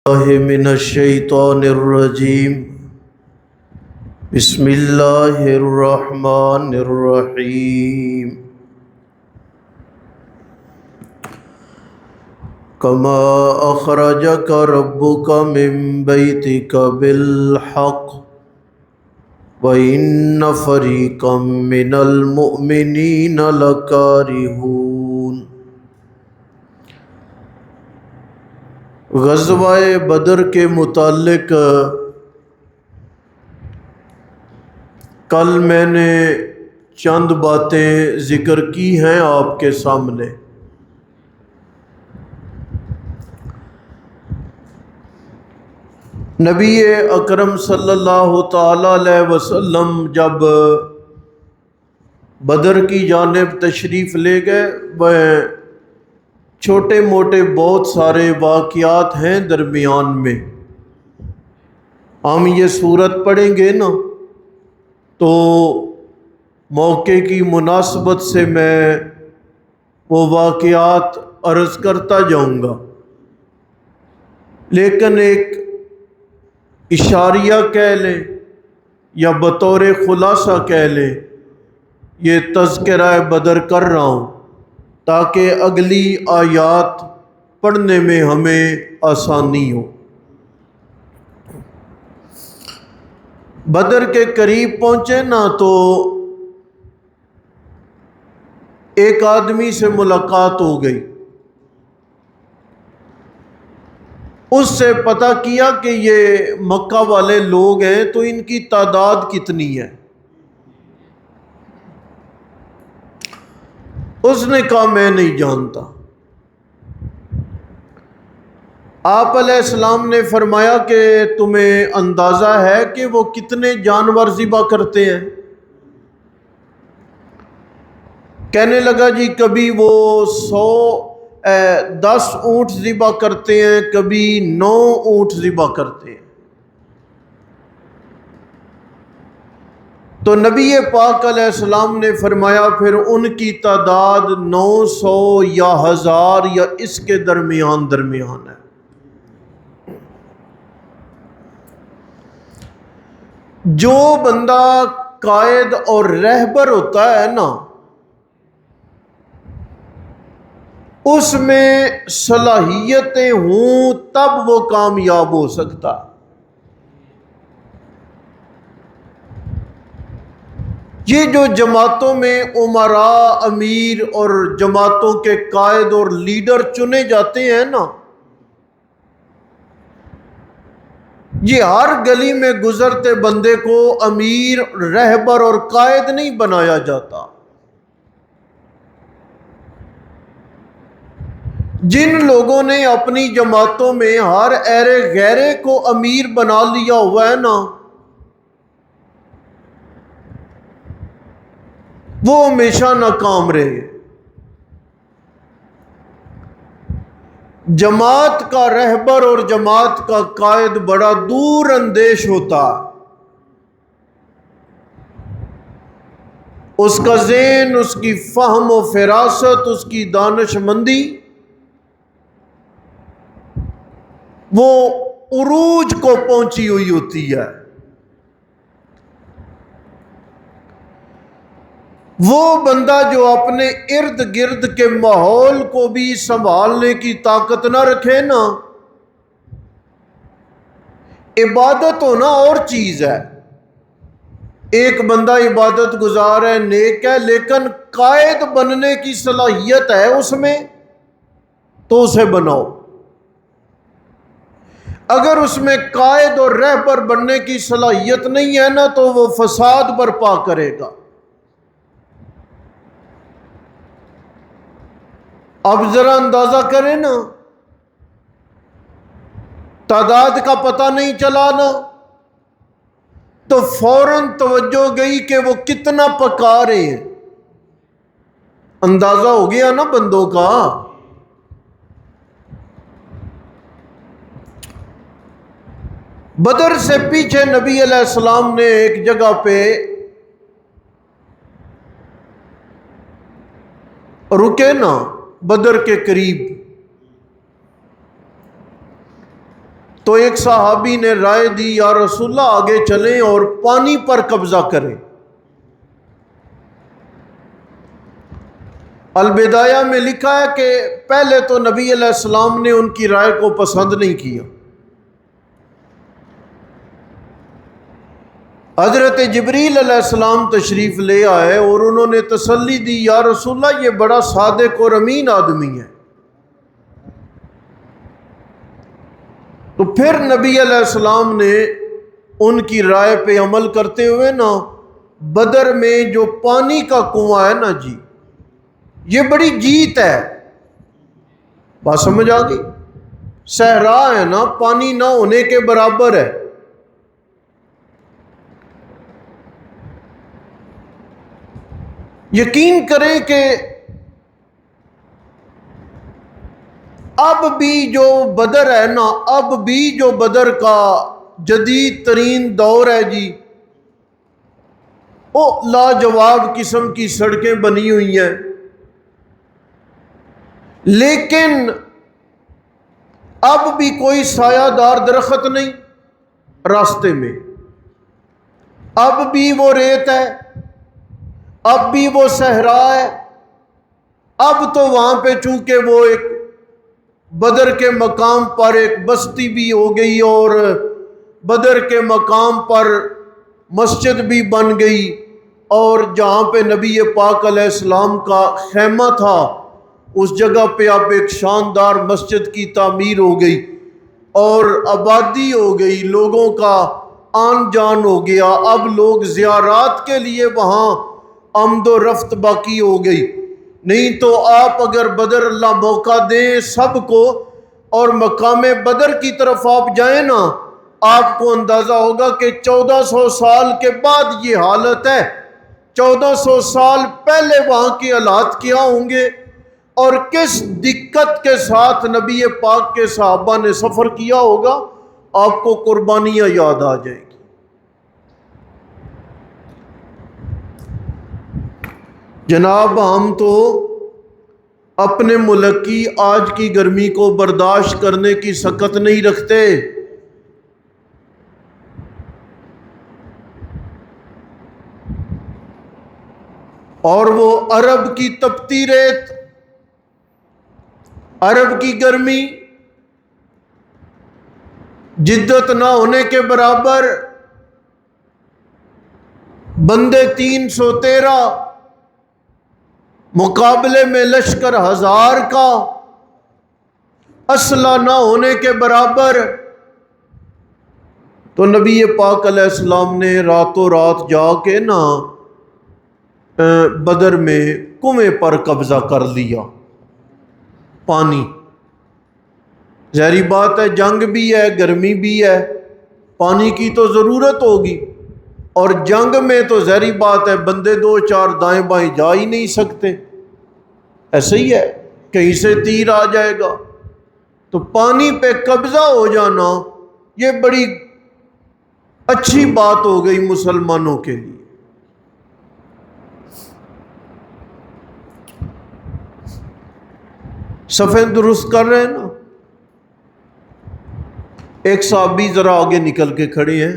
من الشیطان الرجیم بسم اللہ الرحمن الرحیم کما اخرجک ربک من بیتک بالحق وَإِنَّ فَرِيقًا مِّنَ الْمُؤْمِنِينَ لَكَارِهُونَ۔ غزوہ بدر کے متعلق کل میں نے چند باتیں ذکر کی ہیں آپ کے سامنے۔ نبی اکرم صلی اللہ تعالی علیہ وسلم جب بدر کی جانب تشریف لے گئے، وہ چھوٹے موٹے بہت سارے واقعات ہیں درمیان میں۔ ہم یہ سورت پڑھیں گے نا تو موقع کی مناسبت سے میں وہ واقعات عرض کرتا جاؤں گا، لیکن ایک اشاریہ کہہ لیں یا بطور خلاصہ کہہ لیں، یہ تذکرہ بدر کر رہا ہوں تاکہ اگلی آیات پڑھنے میں ہمیں آسانی ہو۔ بدر کے قریب پہنچے نا تو ایک آدمی سے ملاقات ہو گئی، اس سے پتہ کیا کہ یہ مکہ والے لوگ ہیں تو ان کی تعداد کتنی ہے۔ اس نے کہا میں نہیں جانتا۔ آپ علیہ السلام نے فرمایا کہ تمہیں اندازہ ہے کہ وہ کتنے جانور ذبح کرتے ہیں؟ کہنے لگا جی کبھی وہ 10 اونٹ ذبح کرتے ہیں، کبھی 9 اونٹ ذبح کرتے ہیں۔ تو نبی پاک علیہ السلام نے فرمایا پھر ان کی تعداد 900 یا 1000 یا اس کے درمیان ہے۔ جو بندہ قائد اور رہبر ہوتا ہے نا، اس میں صلاحیتیں ہوں تب وہ کامیاب ہو سکتا۔ یہ جو جماعتوں میں امراء، امیر اور جماعتوں کے قائد اور لیڈر چنے جاتے ہیں نا، یہ ہر گلی میں گزرتے بندے کو امیر، رہبر اور قائد نہیں بنایا جاتا۔ جن لوگوں نے اپنی جماعتوں میں ہر ایرے غیرے کو امیر بنا لیا ہوا ہے نا، وہ ہمیشہ ناکام رہے۔ جماعت کا رہبر اور جماعت کا قائد بڑا دور اندیش ہوتا، اس کا ذہن، اس کی فہم و فراست، اس کی دانش مندی وہ عروج کو پہنچی ہوئی ہوتی ہے۔ وہ بندہ جو اپنے ارد گرد کے ماحول کو بھی سنبھالنے کی طاقت نہ رکھے نا، عبادت ہونا اور چیز ہے۔ ایک بندہ عبادت گزار ہے، نیک ہے، لیکن قائد بننے کی صلاحیت ہے اس میں تو اسے بناؤ۔ اگر اس میں قائد اور رہبر بننے کی صلاحیت نہیں ہے نا تو وہ فساد برپا کرے گا۔ اب ذرا اندازہ کریں نا، تعداد کا پتہ نہیں چلا نا تو فوراً توجہ گئی کہ وہ کتنا پکا رہے ہیں، اندازہ ہو گیا نا بندوں کا۔ بدر سے پیچھے نبی علیہ السلام نے ایک جگہ پہ رکے نا، بدر کے قریب، تو ایک صحابی نے رائے دی یا رسول اللہ آگے چلیں اور پانی پر قبضہ کریں۔ البدایہ میں لکھا ہے کہ پہلے تو نبی علیہ السلام نے ان کی رائے کو پسند نہیں کیا۔ حضرت جبریل علیہ السلام تشریف لے آئے اور انہوں نے تسلی دی یا رسول اللہ یہ بڑا صادق اور امین آدمی ہے۔ تو پھر نبی علیہ السلام نے ان کی رائے پہ عمل کرتے ہوئے نا بدر میں جو پانی کا کنواں ہے نا جی، یہ بڑی جیت ہے، بات سمجھ آ گئی؟ صحرا ہے نا، پانی نہ ہونے کے برابر ہے۔ یقین کریں کہ اب بھی جو بدر ہے نا، اب بھی جو بدر کا جدید ترین دور ہے جی، وہ لاجواب قسم کی سڑکیں بنی ہوئی ہیں، لیکن اب بھی کوئی سایہ دار درخت نہیں راستے میں، اب بھی وہ ریت ہے، اب بھی وہ صحرا ہے۔ اب تو وہاں پہ چونکہ وہ ایک بدر کے مقام پر ایک بستی بھی ہو گئی اور بدر کے مقام پر مسجد بھی بن گئی، اور جہاں پہ نبی پاک علیہ السلام کا خیمہ تھا اس جگہ پہ اب ایک شاندار مسجد کی تعمیر ہو گئی اور آبادی ہو گئی، لوگوں کا آن جان ہو گیا۔ اب لوگ زیارات کے لیے وہاں آمد و رفت باقی ہو گئی۔ نہیں تو آپ اگر بدر اللہ موقع دیں سب کو اور مقام بدر کی طرف آپ جائیں نا، آپ کو اندازہ ہوگا کہ 1400 سال کے بعد یہ حالت ہے۔ 1400 سال پہلے وہاں کے حالات کیا ہوں گے اور کس دقت کے ساتھ نبی پاک کے صحابہ نے سفر کیا ہوگا، آپ کو قربانیاں یاد آ جائیں گی۔ جناب ہم تو اپنے ملک کی آج کی گرمی کو برداشت کرنے کی سکت نہیں رکھتے، اور وہ عرب کی تپتی ریت، عرب کی گرمی جدت نہ ہونے کے برابر، بندے 313 مقابلے میں لشکر 1000 کا، اسلحہ نہ ہونے کے برابر۔ تو نبی پاک علیہ السلام نے راتوں رات جا کے نا بدر میں کنویں پر قبضہ کر لیا، پانی۔ ظاہری بات ہے جنگ بھی ہے، گرمی بھی ہے، پانی کی تو ضرورت ہوگی، اور جنگ میں تو ظاہری بات ہے بندے 2-4 دائیں بائیں جا ہی نہیں سکتے، ایسے ہی ہے، کہیں سے تیر آ جائے گا۔ تو پانی پہ قبضہ ہو جانا یہ بڑی اچھی بات ہو گئی مسلمانوں کے لیے۔ صفحے درست کر رہے ہیں نا؟ ایک صحابی ذرا آگے نکل کے کھڑے ہیں،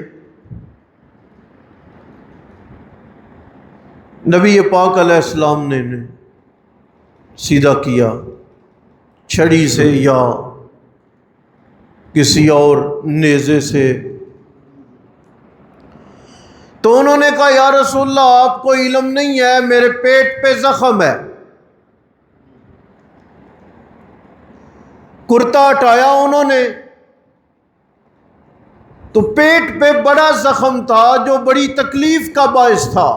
نبی پاک علیہ السلام نے سیدھا کیا چھڑی سے یا کسی اور نیزے سے، تو انہوں نے کہا یا رسول اللہ آپ کو علم نہیں ہے میرے پیٹ پہ زخم ہے۔ کرتا ہٹایا انہوں نے تو پیٹ پہ بڑا زخم تھا جو بڑی تکلیف کا باعث تھا۔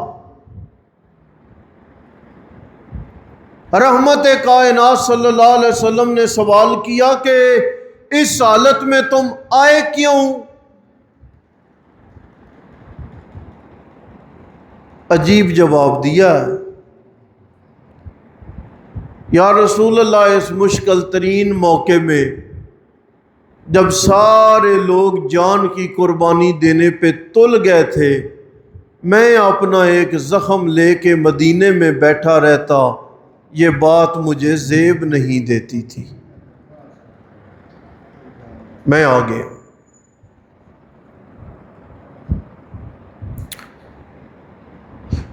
رحمت کائنات صلی اللہ علیہ وسلم نے سوال کیا کہ اس حالت میں تم آئے کیوں؟ عجیب جواب دیا ہے، یا رسول اللہ اس مشکل ترین موقع میں جب سارے لوگ جان کی قربانی دینے پہ تل گئے تھے، میں اپنا ایک زخم لے کے مدینے میں بیٹھا رہتا، یہ بات مجھے زیب نہیں دیتی تھی، میں آ گیا۔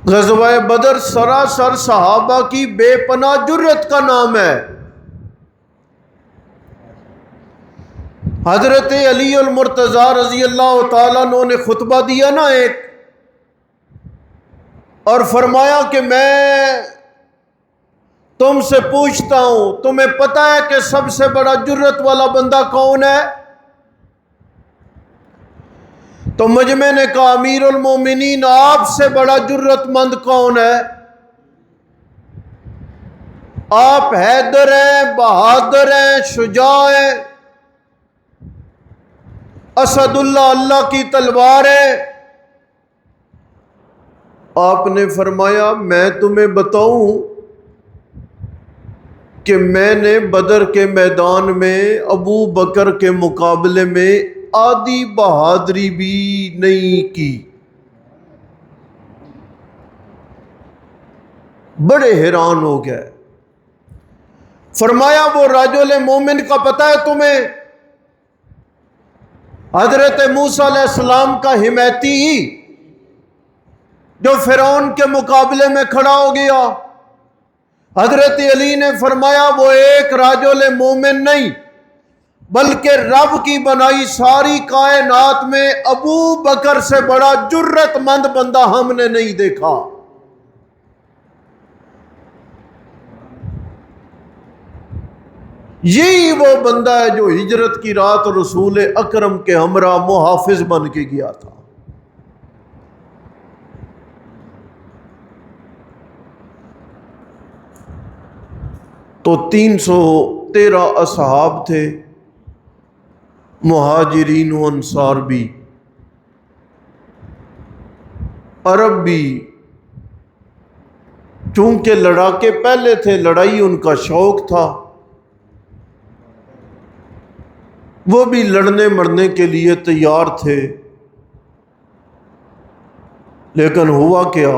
غزوہ بدر سراسر صحابہ کی بے پناہ جرت کا نام ہے۔ حضرت علی المرتضیٰ رضی اللہ تعالیٰ عنہ نے خطبہ دیا نا ایک، اور فرمایا کہ میں تم سے پوچھتا ہوں، تمہیں پتہ ہے کہ سب سے بڑا جرت والا بندہ کون ہے؟ تو مجمع نے کہا امیر المومنین آپ سے بڑا جرت مند کون ہے؟ آپ حیدر ہیں، بہادر ہیں، شجاع ہیں، اسد اللہ، اللہ کی تلوار ہے۔ آپ نے فرمایا میں تمہیں بتاؤں کہ میں نے بدر کے میدان میں ابو بکر کے مقابلے میں آدھی بہادری بھی نہیں کی۔ بڑے حیران ہو گئے۔ فرمایا وہ رجل مومن کا پتہ ہے تمہیں؟ حضرت موسیٰ علیہ السلام کا حمایتی جو فرعون کے مقابلے میں کھڑا ہو گیا۔ حضرت علی نے فرمایا وہ ایک رجل مومن نہیں بلکہ رب کی بنائی ساری کائنات میں ابو بکر سے بڑا جرت مند بندہ ہم نے نہیں دیکھا۔ یہی وہ بندہ ہے جو ہجرت کی رات رسول اکرم کے ہمراہ محافظ بن کے گیا تھا۔ تو 313 اصحاب تھے، مہاجرین و انصار بھی، عرب بھی، چونکہ لڑاکے پہلے تھے، لڑائی ان کا شوق تھا، وہ بھی لڑنے مرنے کے لیے تیار تھے۔ لیکن ہوا کیا؟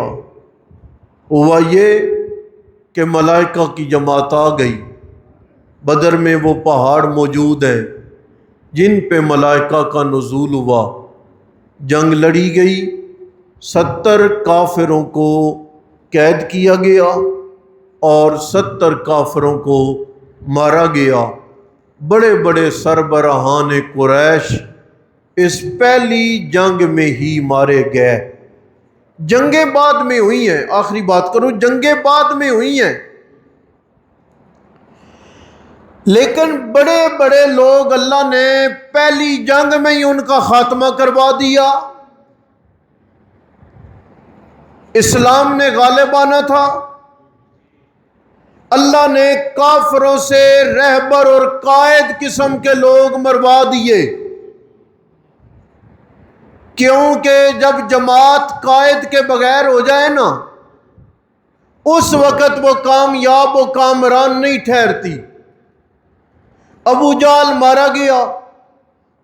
ہوا یہ کہ ملائکہ کی جماعت آ گئی۔ بدر میں وہ پہاڑ موجود ہیں جن پہ ملائکہ کا نزول ہوا، جنگ لڑی گئی، 70 کافروں کو قید کیا گیا اور 70 کافروں کو مارا گیا۔ بڑے بڑے سربراہان قریش اس پہلی جنگ میں ہی مارے گئے۔ جنگیں بعد میں ہوئی ہیں، آخری بات کروں، جنگیں بعد میں ہوئی ہیں، لیکن بڑے بڑے لوگ اللہ نے پہلی جنگ میں ہی ان کا خاتمہ کروا دیا۔ اسلام نے غالب آنا تھا، اللہ نے کافروں سے رہبر اور قائد قسم کے لوگ مروا دیے، کیونکہ جب جماعت قائد کے بغیر ہو جائے نا، اس وقت وہ کامیاب و کامران نہیں ٹھہرتی۔ ابو جہل مارا گیا،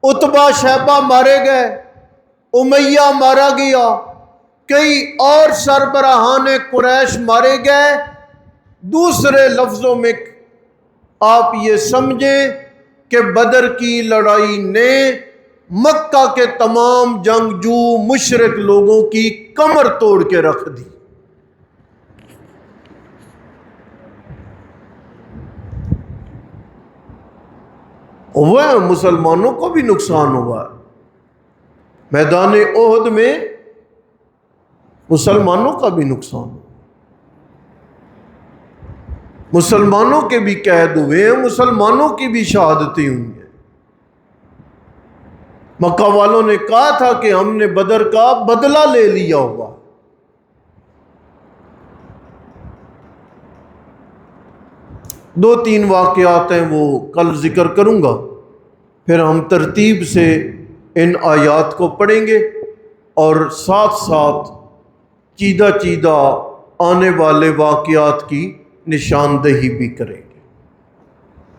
عتبہ شیبہ مارے گئے، امیہ مارا گیا، کئی اور سربراہان قریش مارے گئے۔ دوسرے لفظوں میں آپ یہ سمجھیں کہ بدر کی لڑائی نے مکہ کے تمام جنگجو مشرک لوگوں کی کمر توڑ کے رکھ دی۔ ہوا ہے، مسلمانوں کو بھی نقصان ہوا ہے۔ میدان احد میں مسلمانوں کا بھی نقصان ہوا، مسلمانوں کے بھی قید ہوئے ہیں، مسلمانوں کی بھی شہادتیں ہوئی ہیں۔ مکہ والوں نے کہا تھا کہ ہم نے بدر کا بدلہ لے لیا ہوگا۔ دو تین واقعات ہیں، وہ کل ذکر کروں گا، پھر ہم ترتیب سے ان آیات کو پڑھیں گے اور ساتھ ساتھ چیدہ چیدہ آنے والے واقعات کی نشاندہی بھی کریں۔